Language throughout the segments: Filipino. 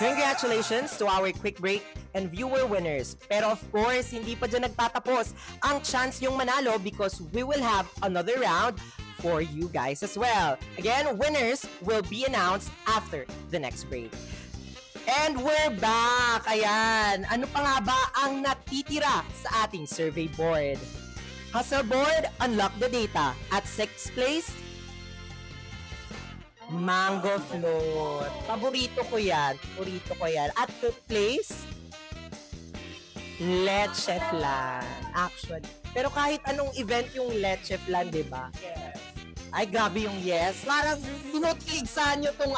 Congratulations to our quick break and viewer winners. Pero of course, hindi pa dyan nagtatapos ang chance yung manalo because we will have another round for you guys as well. Again, winners will be announced after the next break. And we're back! Ayan, ano pa nga ba ang natitira sa ating survey board? Hustle board, unlock the data. At 6th place, mango float. Paborito ko yan. At 5th place, leche flan. Actually. Pero kahit anong event yung leche flan, di ba? Yes. Ay, grabe yung yes. Parang tinutigsan nyo tong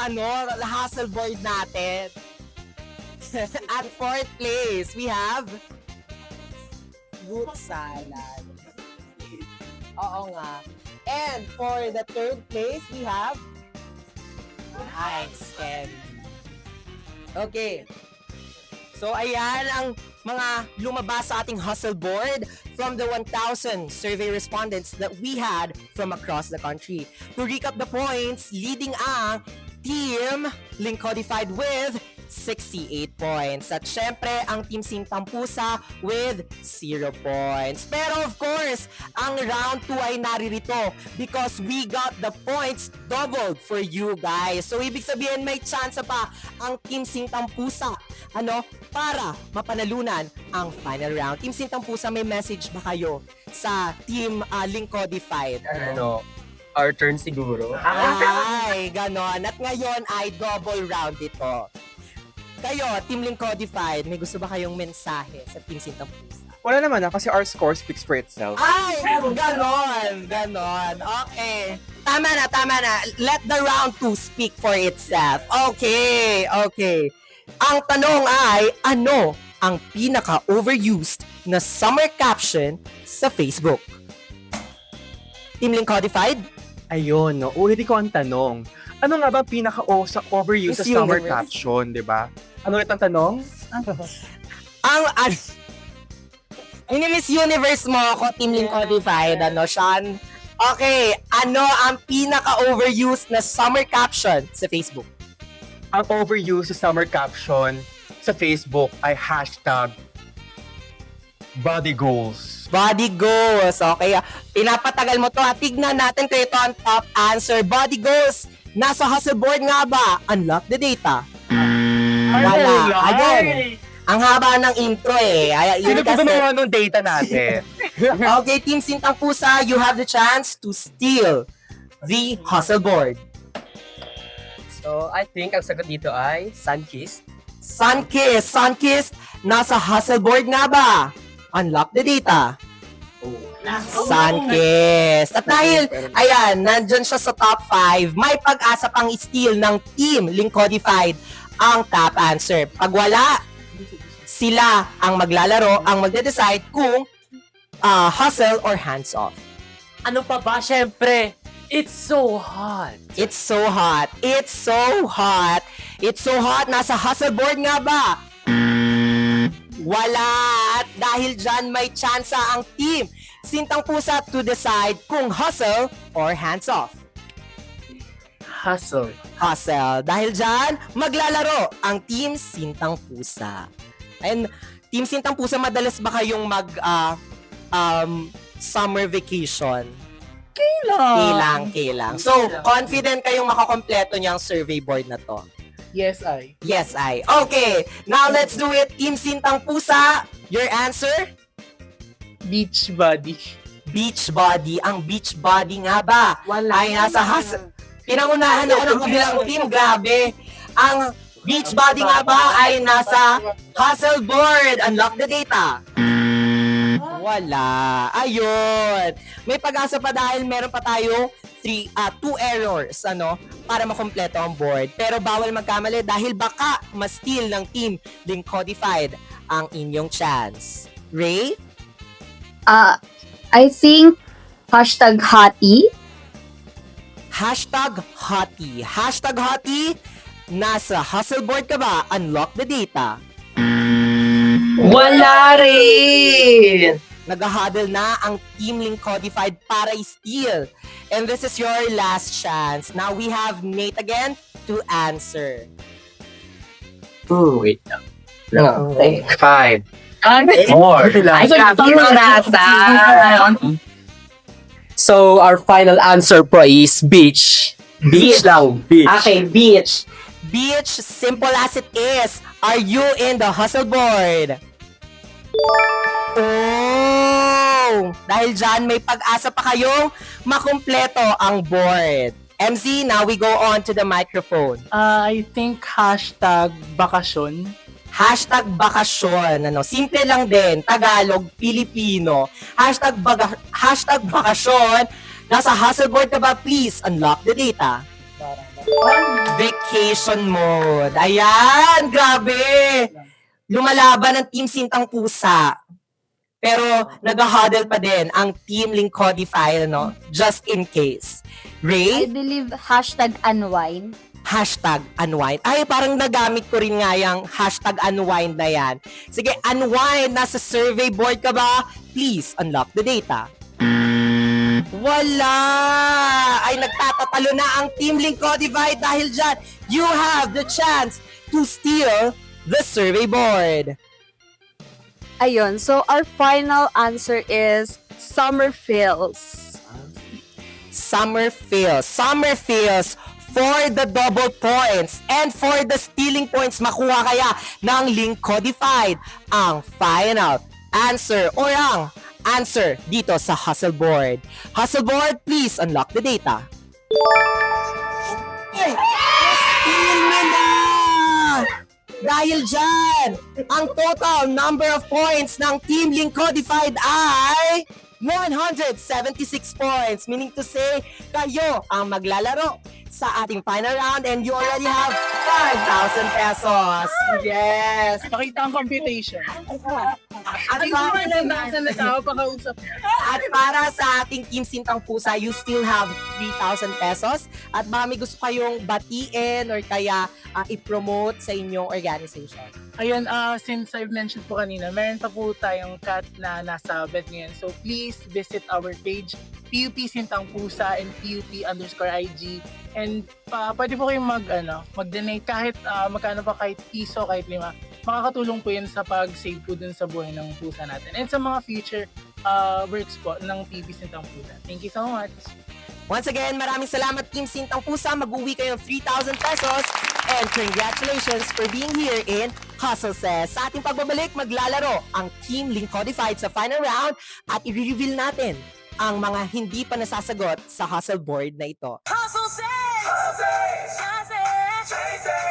hustle board natin. At 4th place, we have fruit salad. Oo nga. And for the 3rd place, we have ice candy. Okay. So, ayan ang mga lumabas sa ating hustle board from the 1,000 survey respondents that we had from across the country. To recap the points, leading ang Team Lincodified with 68 points. At syempre, ang Team Sintang Pusa with 0 points. Pero of course, ang round 2 ay naririto because we got the points doubled for you guys. So, ibig sabihin, may chance pa ang Team Sintang Pusa para mapanalunan ang final round. Team Sintang Pusa, may message ba kayo sa Team Lincodified? Our turn siguro. Ay, ganon. At ngayon ay double round ito. Kayo, Team Lincodified, may gusto ba kayong mensahe sa Team Sintang Pusa? Wala naman kasi our score speaks for itself. Ay, ganon. Okay. Tama na. Let the round 2 speak for itself. Okay. Ang tanong ay, ano ang pinaka-overused na summer caption sa Facebook? Team Lincodified? Ayun, ulitin ko ang tanong. Ano nga ba pinaka-overused sa Miss summer Universe. caption, di ba? Ano ulit ang tanong? Miss Universe mo ako, Team Lincodified, Sean? Okay, ano ang pinaka-overused na summer caption sa Facebook? Ang overused sa summer caption sa Facebook ay hashtag body goals. Body goals. Okay, pinapatagal mo to. Tignan natin kung ito ang top answer. Body goals. Nasa hustle board nga ba? Unlock the data. Wala. Again, ang haba ng intro eh. Sino po gumawa ng data natin? Okay, Team Sintang Pusa, you have the chance to steal the hustle board. So, I think ang sagot dito ay Sunkissed. Sunkissed. Nasa hustle board nga ba? Unlock the data. Sunkissed. At dahil, ayan, nandyan siya sa top 5, may pag-asa pang steal ng Team Lincodified ang top answer. Pag wala, sila ang maglalaro, ang magde-decide kung hustle or hands off. Ano pa ba? Syempre, it's so hot. It's so hot. Nasa hustle board nga ba? Wala. At dahil dyan, may tsansa ang Team Sintang Pusa to decide kung hustle or hands off. Hustle. Dahil dyan, maglalaro ang Team Sintang Pusa. And Team Sintang Pusa, madalas ba kayong summer vacation? Kailang. So, confident kayong makakompleto niyang survey board na to? Yes, I. Yes, I. Okay, now let's do it. Team Sintang Pusa, your answer? Beach body. Beach body. Ang beach body nga ba? Ay nasa pinangunahan ako ng kabilang team. Grabe. Ang beach body nga ba ay nasa hustle board. Unlock the data. Wala. Ayun. May pag-asa pa dahil meron pa tayo 2 errors para makompleto ang board. Pero bawal magkamali dahil baka ma-steal ng Team Lincodified ang inyong chance. Ray? I think hashtag hati. Hashtag hottie. Nasa hustle board ka ba? Unlock the data. Wala rin! Nag-huddle na ang Team Link Codified para i-steal. And this is your last chance. Now we have Nate again to answer. Wait lang. Okay. 5, 4. I got So, our final answer po is beach. Beach lang. Beach. Okay, beach. Beach, simple as it is. Are you in the hustle board? Oh! Dahil dyan, may pag-asa pa kayong makumpleto ang board. MC, now we go on to the microphone. I think #bakasyon. Hashtag bakasyon. Ano, simple lang din. Tagalog, Pilipino. Hashtag bakasyon. Nasa hustle board ka ba? Please unlock the data. Vacation mode. Ayan, grabe. Lumalaban ang Team Sintang Pusa. Pero nag-huddle pa din ang Team Link Codify, ano? Just in case. I Ray? believe #unwind. Hashtag unwind. Ay, parang nagamit ko rin nga yung hashtag unwind na yan. Sige, unwind. Nasa survey board ka ba? Please unlock the data. Wala! Ay, nagtatatalo na ang Team Link Codify dahil dyan, you have the chance to steal the survey board. Ayun, so our final answer is summer feels. Summer feels for the double points and for the stealing points, makuha kaya ng Link Codified ang final answer or ang answer dito sa hustle board. Hustle board, please unlock the data. Ay! Steal mo na! Dahil dyan, ang total number of points ng Team Link Codified ay 176 points. Meaning to say, kayo ang maglalaro sa ating final round and you already have 5,000 pesos. Yes! Pakita ang computation. At Ay, para, na tao, pakausap. at para sa ating Team Sintang Pusa, you still have 3,000 pesos. At baka may gusto kayong batiin or kaya i-promote sa inyong organization. Ayun, since I've mentioned po kanina, meron pa po tayong cat na nasa bed ngayon. So please visit our page, PUP Sintang Pusa and PUP_IG. And pwede po kayong mag-donate kahit magkano pa, kahit piso, kahit 5. Makakatulong po yun sa pag-save po dun sa buhay ng pusa natin. And sa mga future works po ng PUP Sintang Pusa. Thank you so much. Once again, maraming salamat Team Sintang Pusa. Mag-uwi kayo ng 3,000 pesos. And congratulations for being here in Hustle Says. Sa ating pagbabalik, maglalaro ang Team Link Codified sa final round at i-reveal natin ang mga hindi pa nasasagot sa hustle board na ito. Hustle says, hustle says, hustle says,